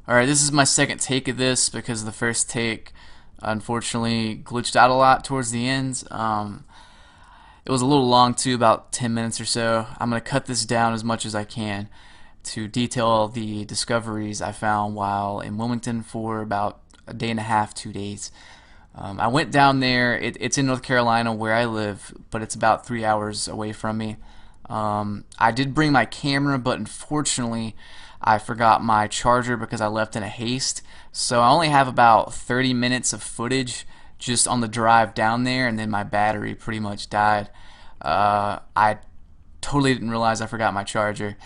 Alright, this is my second take of this because the first take unfortunately glitched out a lot towards the end. It was a little long too, about 10 minutes or so. I'm going to cut this down as much as I can to detail the discoveries I found while in Wilmington for about a day and a half, 2 days. I went down there. It's in North Carolina where I live, but it's about 3 hours away from me. I did bring my camera, but unfortunately, I forgot my charger because I left in a haste. So I only have about 30 minutes of footage just on the drive down there, and then my battery pretty much died. I totally didn't realize I forgot my charger.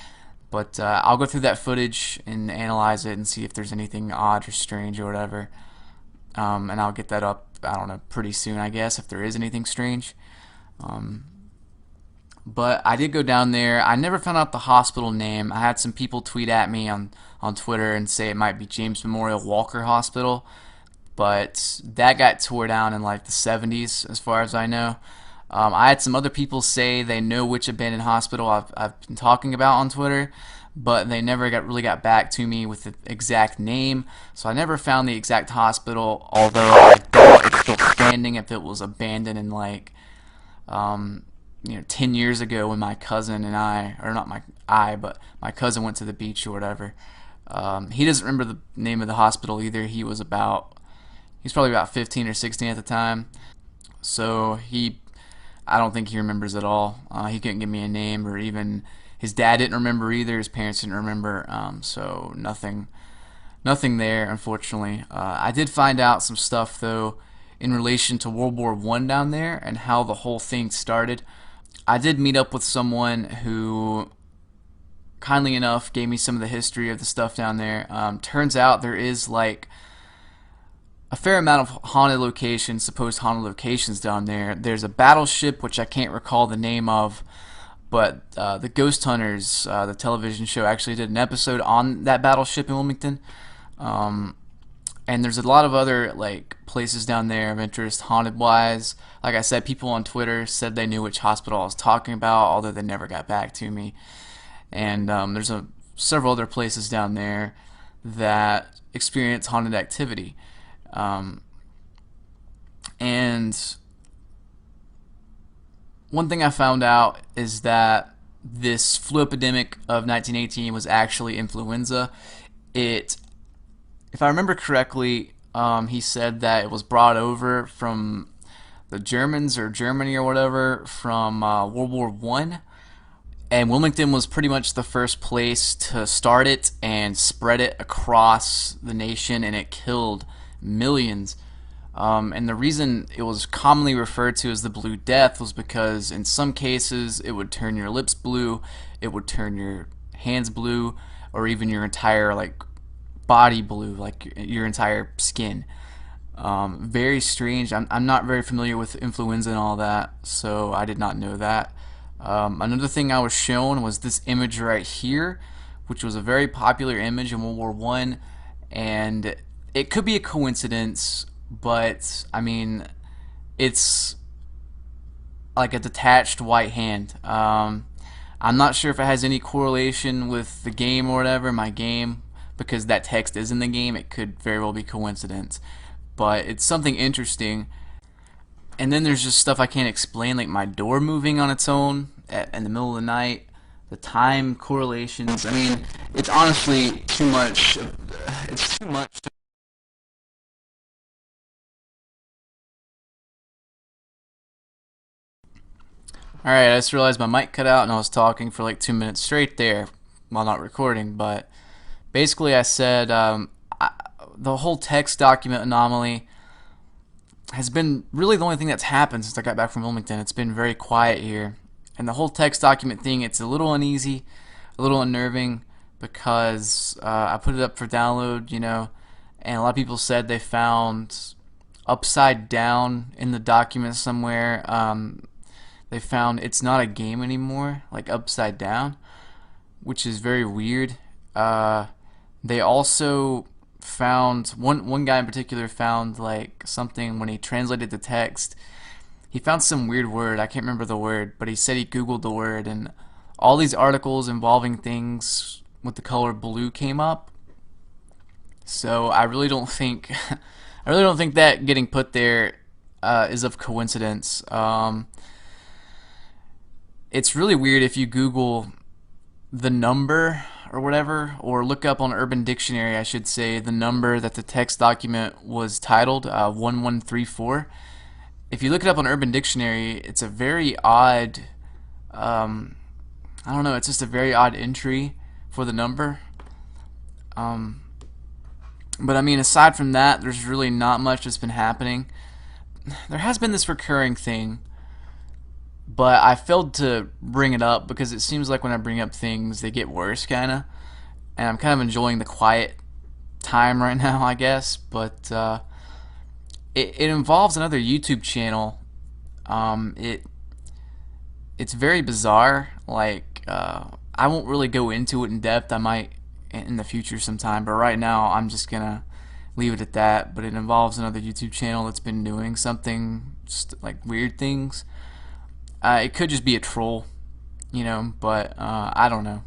But I'll go through that footage and analyze it and see if there's anything odd or strange or whatever. And I'll get that up, I don't know, pretty soon, I guess, if there is anything strange. Um, but I did go down there. I never found out the hospital name. I had some people tweet at me on Twitter and say it might be James Memorial Walker Hospital, but that got tore down in like the 70s, as far as I know. I had some other people say they know which abandoned hospital I've been talking about on Twitter, but they never really got back to me with the exact name. So I never found the exact hospital, although I doubt it's still standing if it was abandoned in like um, 10 years ago when my cousin and I, or not but my cousin went to the beach or whatever. He doesn't remember the name of the hospital either. He's probably about 15 or 16 at the time. So I don't think he remembers at all. He couldn't give me a name, or even his dad didn't remember either. His parents didn't remember. So nothing there, unfortunately. I did find out some stuff though in relation to World War One down there and how the whole thing started. I did meet up with someone who kindly enough gave me some of the history of the stuff down there. Turns out there is like a fair amount of haunted locations, supposed haunted locations down there. There's a battleship which I can't recall the name of, but the Ghost Hunters, the television show, actually did an episode on that battleship in Wilmington. Um, and there's a lot of other like places down there of interest, haunted wise. Like I said, people on Twitter said they knew which hospital I was talking about, although they never got back to me. And there's several other places down there that experience haunted activity. Um, and one thing I found out is that this flu epidemic of 1918 was actually influenza. It, if I remember correctly, he said that it was brought over from the Germans or Germany or whatever from World War One, and Wilmington was pretty much the first place to start it and spread it across the nation, and it killed millions. And the reason it was commonly referred to as the Blue Death was because in some cases it would turn your lips blue, it would turn your hands blue, or even your entire like body blue, like your entire skin. Very strange. I'm not very familiar with influenza and all that, so I did not know that. Another thing I was shown was this image right here, which was a very popular image in World War One, and it could be a coincidence, but I mean, it's like a detached white hand. I'm not sure if it has any correlation with the game or whatever, my game, because that text is in the game. It could very well be coincidence, but it's something interesting. And then there's just stuff I can't explain, like my door moving on its own in the middle of the night, the time correlations. I mean, it's honestly too much. It's too much. Alright, I just realized my mic cut out and I was talking for like 2 minutes straight there while not recording, but basically I said the whole text document anomaly has been really the only thing that's happened since I got back from Wilmington. It's been very quiet here. And the whole text document thing, it's a little uneasy, a little unnerving because I put it up for download, and a lot of people said they found upside down in the document somewhere. They found it's not a game anymore, like upside down, which is very weird. They also found one guy in particular found like something when he translated the text. He found some weird word. I can't remember the word, but he said he googled the word, and all these articles involving things with the color blue came up. So I really don't think I really don't think that getting put there is of coincidence. It's really weird if you Google the number or whatever, or look up on Urban Dictionary, I should say, the number that the text document was titled, 1134. If you look it up on Urban Dictionary, it's a very odd, um, I don't know, it's just a very odd entry for the number. Um, but I mean, aside from that, there's really not much that's been happening. There has been this recurring thing, but I failed to bring it up because it seems like when I bring up things, they get worse, kind of. And I'm kind of enjoying the quiet time right now, I guess. But it involves another YouTube channel. It's very bizarre. Like I won't really go into it in depth. I might in the future sometime, but right now I'm just gonna leave it at that. But it involves another YouTube channel that's been doing something just like weird things. It could just be a troll, but I don't know.